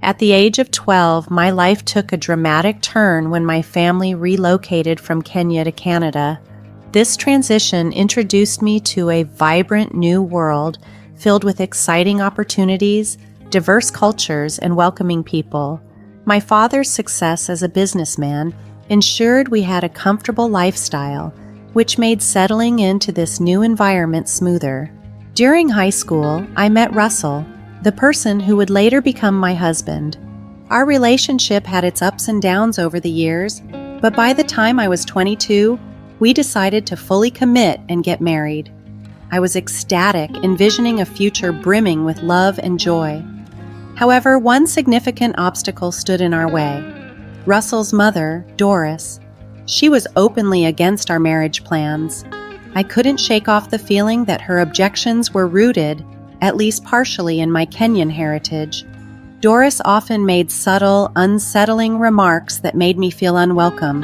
At the age of 12, my life took a dramatic turn when my family relocated from Kenya to Canada. This transition introduced me to a vibrant new world filled with exciting opportunities, diverse cultures, and welcoming people. My father's success as a businessman ensured we had a comfortable lifestyle, which made settling into this new environment smoother. During high school, I met Russell, the person who would later become my husband. Our relationship had its ups and downs over the years, but by the time I was 22, we decided to fully commit and get married. I was ecstatic, envisioning a future brimming with love and joy. However, one significant obstacle stood in our way. Russell's mother, Doris. She was openly against our marriage plans. I couldn't shake off the feeling that her objections were rooted, at least partially, in my Kenyan heritage. Doris often made subtle, unsettling remarks that made me feel unwelcome.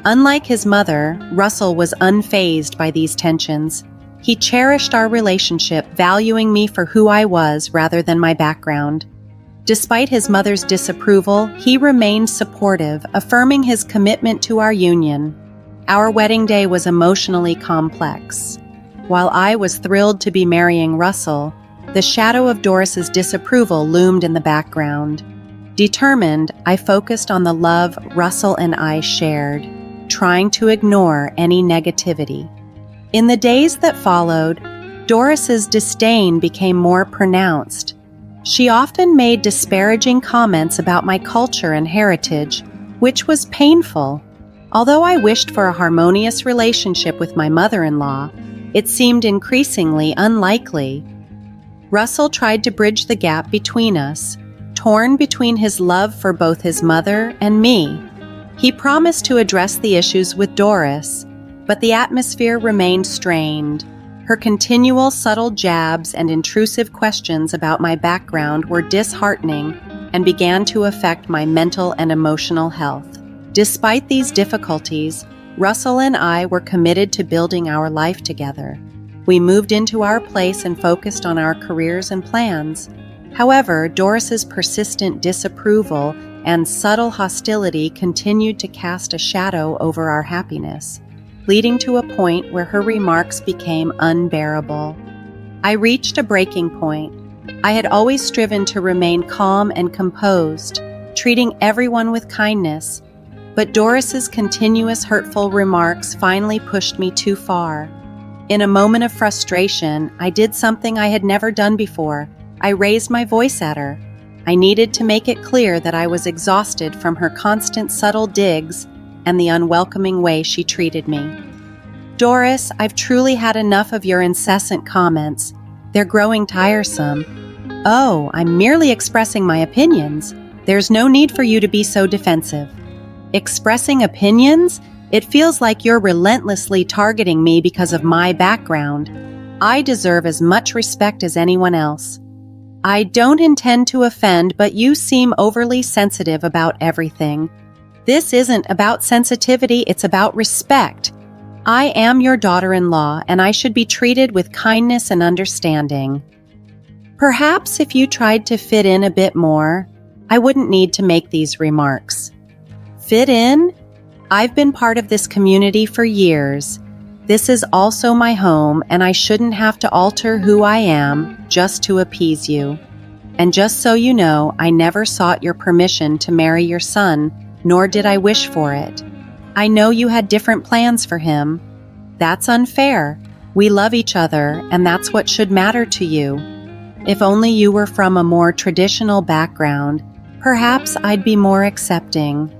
Unlike his mother, Russell was unfazed by these tensions. He cherished our relationship, valuing me for who I was rather than my background. Despite his mother's disapproval, he remained supportive, affirming his commitment to our union. Our wedding day was emotionally complex. While I was thrilled to be marrying Russell, the shadow of Doris's disapproval loomed in the background. Determined, I focused on the love Russell and I shared, trying to ignore any negativity. In the days that followed, Doris's disdain became more pronounced. She often made disparaging comments about my culture and heritage, which was painful. Although I wished for a harmonious relationship with my mother-in-law, it seemed increasingly unlikely. Russell tried to bridge the gap between us, torn between his love for both his mother and me. He promised to address the issues with Doris, but the atmosphere remained strained. Her continual subtle jabs and intrusive questions about my background were disheartening and began to affect my mental and emotional health. Despite these difficulties, Russell and I were committed to building our life together. We moved into our place and focused on our careers and plans. However, Doris's persistent disapproval and subtle hostility continued to cast a shadow over our happiness, leading to a point where her remarks became unbearable. I reached a breaking point. I had always striven to remain calm and composed, treating everyone with kindness, but Doris's continuous hurtful remarks finally pushed me too far. In a moment of frustration, I did something I had never done before. I raised my voice at her. I needed to make it clear that I was exhausted from her constant subtle digs and the unwelcoming way she treated me. Doris, I've truly had enough of your incessant comments. They're growing tiresome. Oh, I'm merely expressing my opinions. There's no need for you to be so defensive. Expressing opinions? It feels like you're relentlessly targeting me because of my background. I deserve as much respect as anyone else. I don't intend to offend, but you seem overly sensitive about everything. This isn't about sensitivity, it's about respect. I am your daughter-in-law, and I should be treated with kindness and understanding. Perhaps if you tried to fit in a bit more, I wouldn't need to make these remarks. Fit in? I've been part of this community for years. This is also my home, and I shouldn't have to alter who I am just to appease you. And just so you know, I never sought your permission to marry your son, nor did I wish for it. I know you had different plans for him. That's unfair. We love each other, and that's what should matter to you. If only you were from a more traditional background, perhaps I'd be more accepting.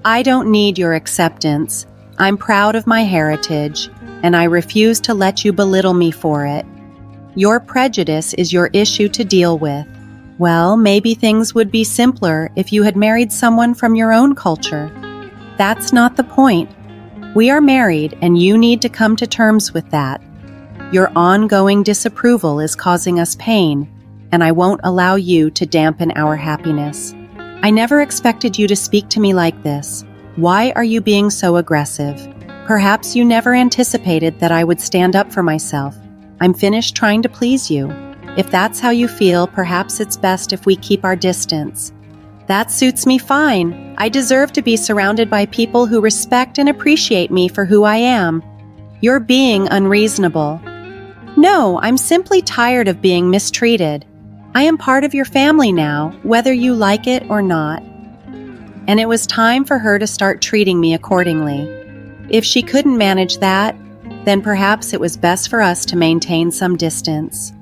I don't need your acceptance. I'm proud of my heritage, and I refuse to let you belittle me for it. Your prejudice is your issue to deal with. Well, maybe things would be simpler if you had married someone from your own culture. That's not the point. We are married, and you need to come to terms with that. Your ongoing disapproval is causing us pain, and I won't allow you to dampen our happiness. I never expected you to speak to me like this. Why are you being so aggressive? Perhaps you never anticipated that I would stand up for myself. I'm finished trying to please you. If that's how you feel, perhaps it's best if we keep our distance." "That suits me fine. I deserve to be surrounded by people who respect and appreciate me for who I am." "You're being unreasonable." "No, I'm simply tired of being mistreated. I am part of your family now, whether you like it or not." And it was time for her to start treating me accordingly. If she couldn't manage that, then perhaps it was best for us to maintain some distance.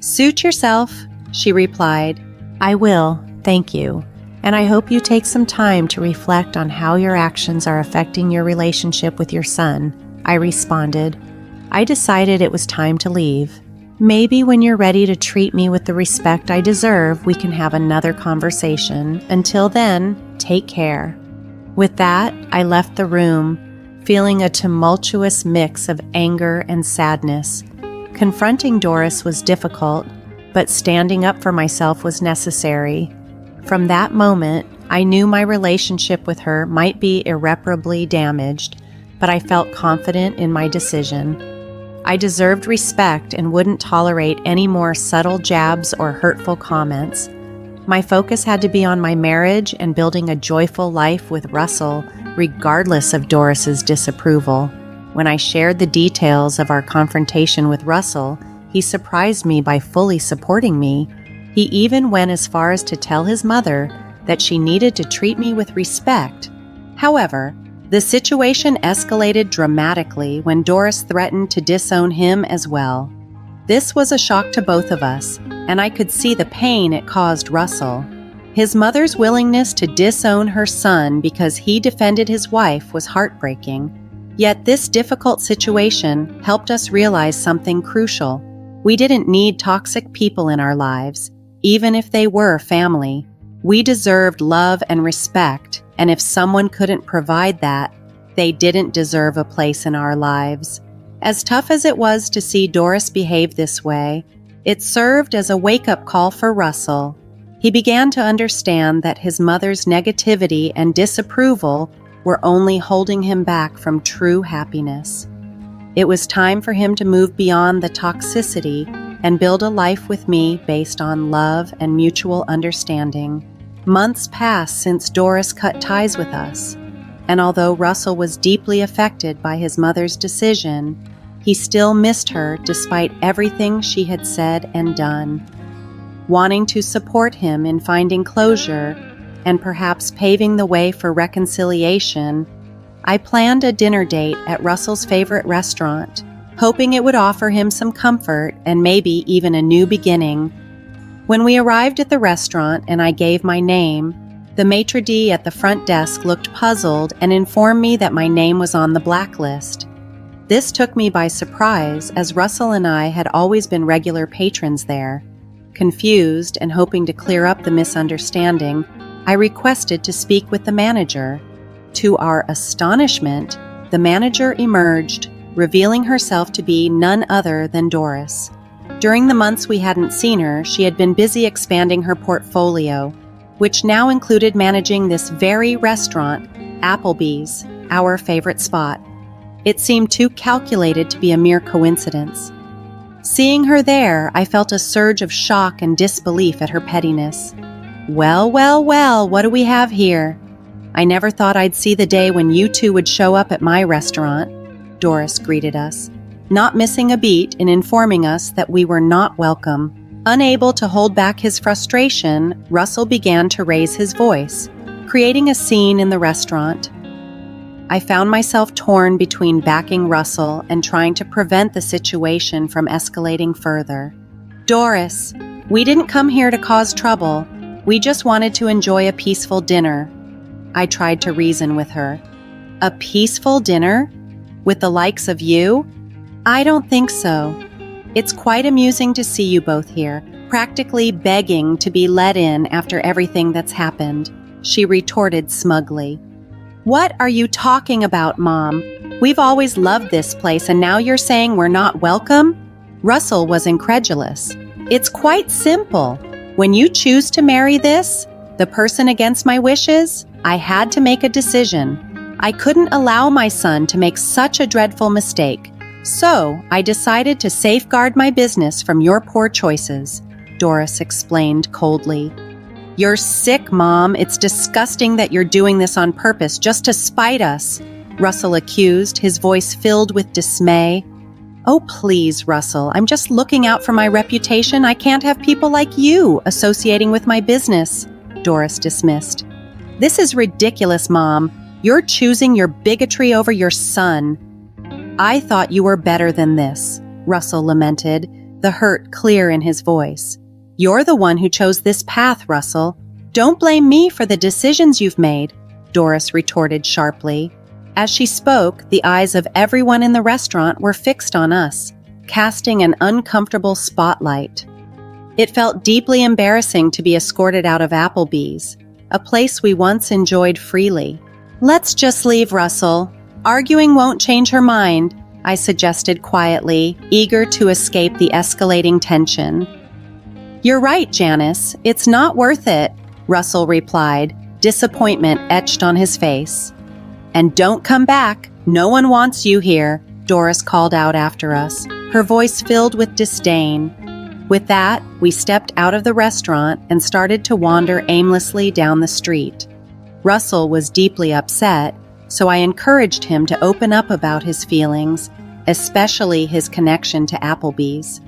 "Suit yourself," she replied. "I will, thank you. And I hope you take some time to reflect on how your actions are affecting your relationship with your son," I responded. I decided it was time to leave. "Maybe when you're ready to treat me with the respect I deserve, we can have another conversation. Until then, take care." With that, I left the room, feeling a tumultuous mix of anger and sadness. Confronting Doris was difficult, but standing up for myself was necessary. From that moment, I knew my relationship with her might be irreparably damaged, but I felt confident in my decision. I deserved respect and wouldn't tolerate any more subtle jabs or hurtful comments. My focus had to be on my marriage and building a joyful life with Russell, regardless of Doris's disapproval. When I shared the details of our confrontation with Russell, he surprised me by fully supporting me. He even went as far as to tell his mother that she needed to treat me with respect. However, the situation escalated dramatically when Doris threatened to disown him as well. This was a shock to both of us, and I could see the pain it caused Russell. His mother's willingness to disown her son because he defended his wife was heartbreaking. Yet this difficult situation helped us realize something crucial. We didn't need toxic people in our lives, even if they were family. We deserved love and respect, and if someone couldn't provide that, they didn't deserve a place in our lives. As tough as it was to see Doris behave this way, it served as a wake-up call for Russell. He began to understand that his mother's negativity and disapproval were only holding him back from true happiness. It was time for him to move beyond the toxicity and build a life with me based on love and mutual understanding. Months passed since Doris cut ties with us, and although Russell was deeply affected by his mother's decision, he still missed her despite everything she had said and done. Wanting to support him in finding closure and perhaps paving the way for reconciliation, I planned a dinner date at Russell's favorite restaurant, hoping it would offer him some comfort and maybe even a new beginning. When we arrived at the restaurant and I gave my name, the maitre d' at the front desk looked puzzled and informed me that my name was on the blacklist. This took me by surprise, as Russell and I had always been regular patrons there. Confused and hoping to clear up the misunderstanding, I requested to speak with the manager. To our astonishment, the manager emerged, revealing herself to be none other than Doris. During the months we hadn't seen her, she had been busy expanding her portfolio, which now included managing this very restaurant, Applebee's, our favorite spot. It seemed too calculated to be a mere coincidence. Seeing her there, I felt a surge of shock and disbelief at her pettiness. Well, well, well, what do we have here? I never thought I'd see the day when you two would show up at my restaurant, Doris greeted us, not missing a beat in informing us that we were not welcome. Unable to hold back his frustration, Russell began to raise his voice, creating a scene in the restaurant. I found myself torn between backing Russell and trying to prevent the situation from escalating further. Doris, we didn't come here to cause trouble. We just wanted to enjoy a peaceful dinner. I tried to reason with her. A peaceful dinner? With the likes of you? I don't think so. It's quite amusing to see you both here, practically begging to be let in after everything that's happened, she retorted smugly. What are you talking about, Mom? We've always loved this place and now you're saying we're not welcome? Russell was incredulous. It's quite simple. When you choose to marry the person against my wishes, I had to make a decision. I couldn't allow my son to make such a dreadful mistake. So, I decided to safeguard my business from your poor choices, Doris explained coldly. You're sick, Mom. It's disgusting that you're doing this on purpose, just to spite us, Russell accused, his voice filled with dismay. Oh, please, Russell. I'm just looking out for my reputation. I can't have people like you associating with my business, Doris dismissed. This is ridiculous, Mom. You're choosing your bigotry over your son. I thought you were better than this, Russell lamented, the hurt clear in his voice. You're the one who chose this path, Russell. Don't blame me for the decisions you've made, Doris retorted sharply. As she spoke, the eyes of everyone in the restaurant were fixed on us, casting an uncomfortable spotlight. It felt deeply embarrassing to be escorted out of Applebee's, a place we once enjoyed freely. Let's just leave, Russell. Arguing won't change her mind, I suggested quietly, eager to escape the escalating tension. You're right, Janice. It's not worth it, Russell replied, disappointment etched on his face. And don't come back. No one wants you here, Doris called out after us, her voice filled with disdain. With that, we stepped out of the restaurant and started to wander aimlessly down the street. Russell was deeply upset, so I encouraged him to open up about his feelings, especially his connection to Applebee's.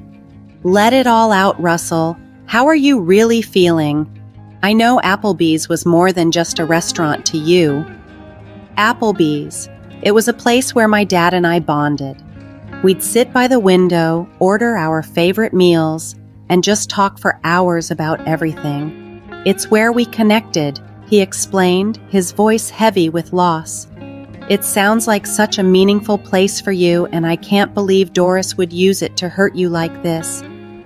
Let it all out, Russell. How are you really feeling? I know Applebee's was more than just a restaurant to you. Applebee's. It was a place where my dad and I bonded. We'd sit by the window, order our favorite meals, and just talk for hours about everything. It's where we connected, he explained, his voice heavy with loss. It sounds like such a meaningful place for you, and I can't believe Doris would use it to hurt you like this,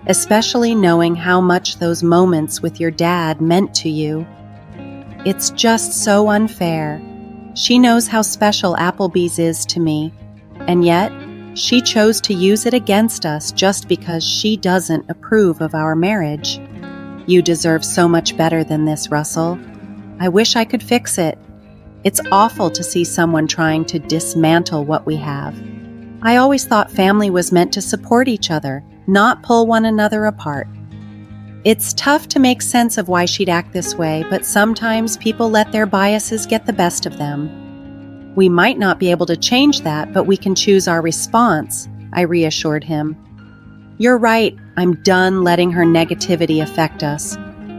especially knowing how much those moments with your dad meant to you. It's just so unfair. She knows how special Applebee's is to me, and yet she chose to use it against us just because she doesn't approve of our marriage. You deserve so much better than this, Russell. I wish I could fix it. It's awful to see someone trying to dismantle what we have. I always thought family was meant to support each other, not pull one another apart. It's tough to make sense of why she'd act this way, but sometimes people let their biases get the best of them. We might not be able to change that, but we can choose our response, I reassured him. You're right, I'm done letting her negativity affect us.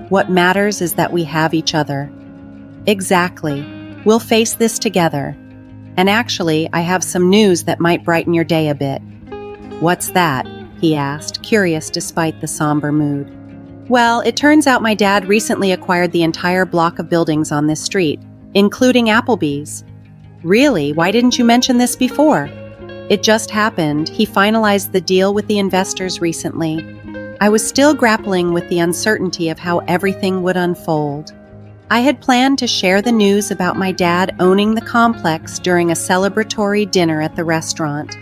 What matters is that we have each other. Exactly. We'll face this together. And actually, I have some news that might brighten your day a bit. What's that? He asked, curious despite the somber mood. Well, it turns out my dad recently acquired the entire block of buildings on this street, including Applebee's. Really? Why didn't you mention this before? It just happened. He finalized the deal with the investors recently. I was still grappling with the uncertainty of how everything would unfold. I had planned to share the news about my dad owning the complex during a celebratory dinner at the restaurant.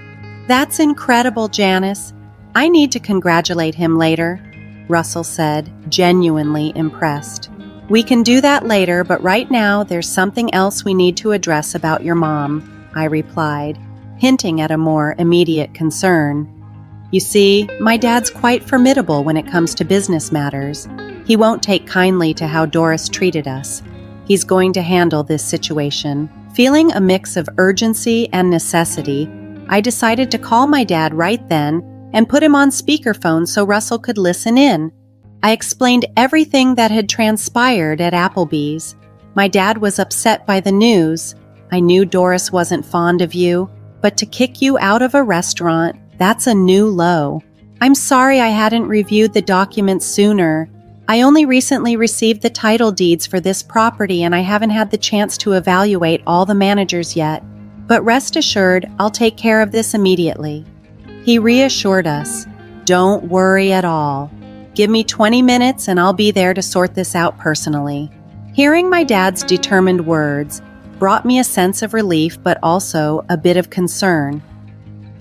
That's incredible, Janice. I need to congratulate him later, Russell said, genuinely impressed. We can do that later, but right now there's something else we need to address about your mom, I replied, hinting at a more immediate concern. You see, my dad's quite formidable when it comes to business matters. He won't take kindly to how Doris treated us. He's going to handle this situation. Feeling a mix of urgency and necessity, I decided to call my dad right then and put him on speakerphone so Russell could listen in. I explained everything that had transpired at Applebee's. My dad was upset by the news. I knew Doris wasn't fond of you, but to kick you out of a restaurant, that's a new low. I'm sorry I hadn't reviewed the documents sooner. I only recently received the title deeds for this property and I haven't had the chance to evaluate all the managers yet. But rest assured, I'll take care of this immediately. He reassured us, don't worry at all. Give me 20 minutes and I'll be there to sort this out personally. Hearing my dad's determined words brought me a sense of relief but also a bit of concern.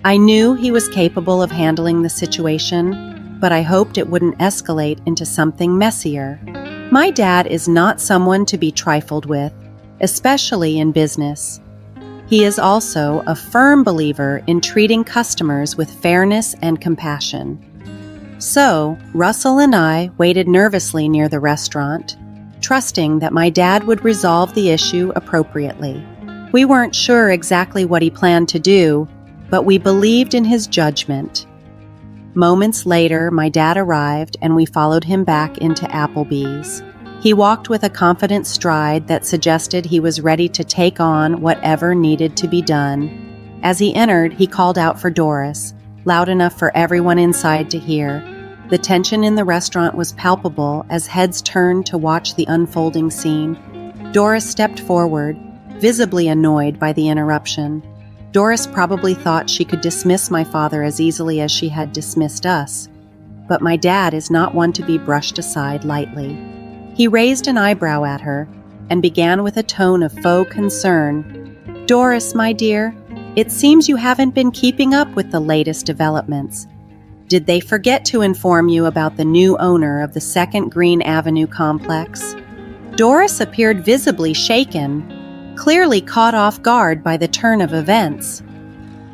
I knew he was capable of handling the situation, but I hoped it wouldn't escalate into something messier. My dad is not someone to be trifled with, especially in business. He is also a firm believer in treating customers with fairness and compassion. So, Russell and I waited nervously near the restaurant, trusting that my dad would resolve the issue appropriately. We weren't sure exactly what he planned to do, but we believed in his judgment. Moments later, my dad arrived and we followed him back into Applebee's. He walked with a confident stride that suggested he was ready to take on whatever needed to be done. As he entered, he called out for Doris, loud enough for everyone inside to hear. The tension in the restaurant was palpable as heads turned to watch the unfolding scene. Doris stepped forward, visibly annoyed by the interruption. Doris probably thought she could dismiss my father as easily as she had dismissed us. But my dad is not one to be brushed aside lightly. He raised an eyebrow at her and began with a tone of faux concern. "Doris, my dear, it seems you haven't been keeping up with the latest developments. Did they forget to inform you about the new owner of the 2nd Green Avenue complex?" Doris appeared visibly shaken, clearly caught off guard by the turn of events.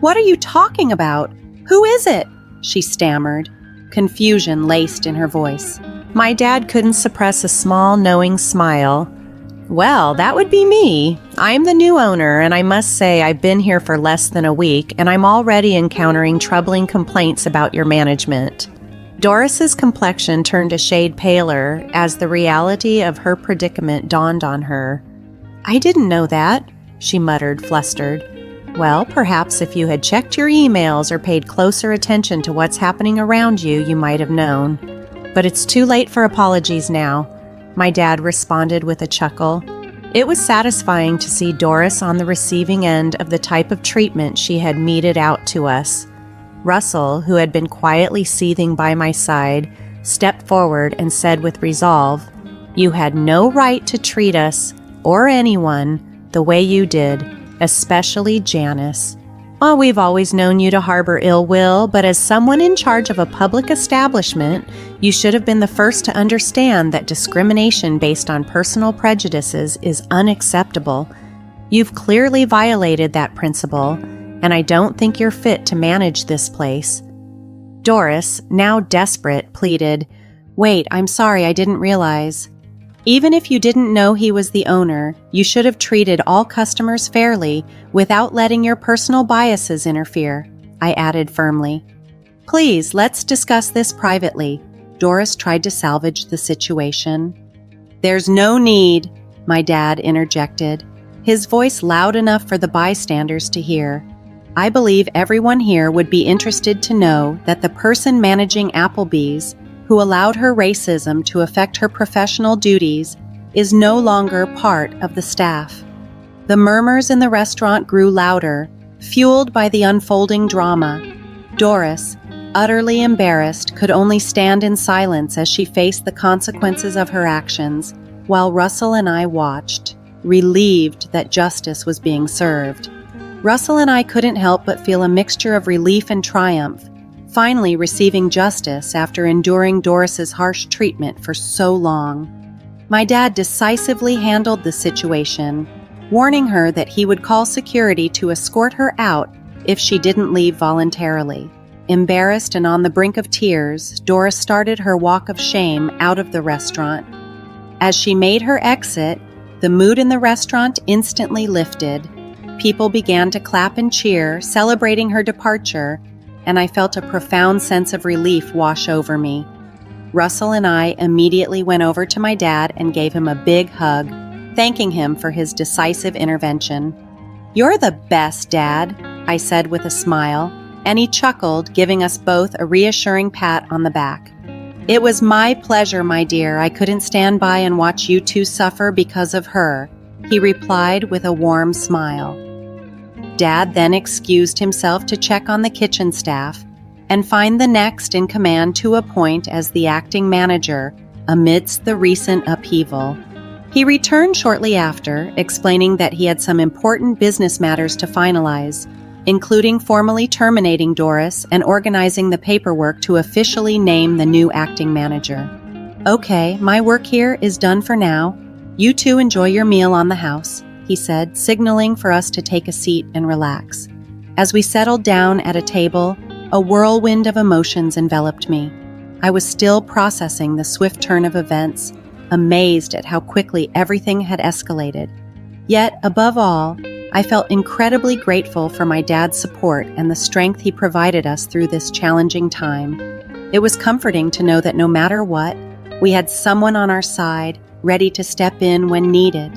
"What are you talking about? Who is it?" she stammered, confusion laced in her voice. My dad couldn't suppress a small, knowing smile. "Well, that would be me. I'm the new owner, and I must say I've been here for less than a week, and I'm already encountering troubling complaints about your management." Doris's complexion turned a shade paler as the reality of her predicament dawned on her. "I didn't know that," she muttered, flustered. "Well, perhaps if you had checked your emails or paid closer attention to what's happening around you, you might have known. But it's too late for apologies now," my dad responded with a chuckle. It was satisfying to see Doris on the receiving end of the type of treatment she had meted out to us. Russell, who had been quietly seething by my side, stepped forward and said with resolve, "You had no right to treat us, or anyone, the way you did, especially Janice. Oh, we've always known you to harbor ill will, but as someone in charge of a public establishment, you should have been the first to understand that discrimination based on personal prejudices is unacceptable. You've clearly violated that principle, and I don't think you're fit to manage this place." Doris, now desperate, pleaded, "Wait, I'm sorry, I didn't realize. Even if you didn't know he was the owner, you should have treated all customers fairly without letting your personal biases interfere," I added firmly. "Please, let's discuss this privately." Doris tried to salvage the situation. "There's no need," my dad interjected, his voice loud enough for the bystanders to hear. "I believe everyone here would be interested to know that the person managing Applebee's, who allowed her racism to affect her professional duties, is no longer part of the staff." The murmurs in the restaurant grew louder, fueled by the unfolding drama. Doris, utterly embarrassed, could only stand in silence as she faced the consequences of her actions, while Russell and I watched, relieved that justice was being served. Russell and I couldn't help but feel a mixture of relief and triumph, finally receiving justice after enduring Doris's harsh treatment for so long. My dad decisively handled the situation, warning her that he would call security to escort her out if she didn't leave voluntarily. Embarrassed and on the brink of tears, Doris started her walk of shame out of the restaurant. As she made her exit, the mood in the restaurant instantly lifted. People began to clap and cheer, celebrating her departure, and I felt a profound sense of relief wash over me. Russell and I immediately went over to my dad and gave him a big hug, thanking him for his decisive intervention. "You're the best, Dad," I said with a smile, and he chuckled, giving us both a reassuring pat on the back. "It was my pleasure, my dear. I couldn't stand by and watch you two suffer because of her," he replied with a warm smile. Dad then excused himself to check on the kitchen staff and find the next in command to appoint as the acting manager amidst the recent upheaval. He returned shortly after, explaining that he had some important business matters to finalize, including formally terminating Doris and organizing the paperwork to officially name the new acting manager. "Okay, my work here is done for now. You two enjoy your meal on the house," he said, signaling for us to take a seat and relax. As we settled down at a table, a whirlwind of emotions enveloped me. I was still processing the swift turn of events, amazed at how quickly everything had escalated. Yet, above all, I felt incredibly grateful for my dad's support and the strength he provided us through this challenging time. It was comforting to know that no matter what, we had someone on our side, ready to step in when needed.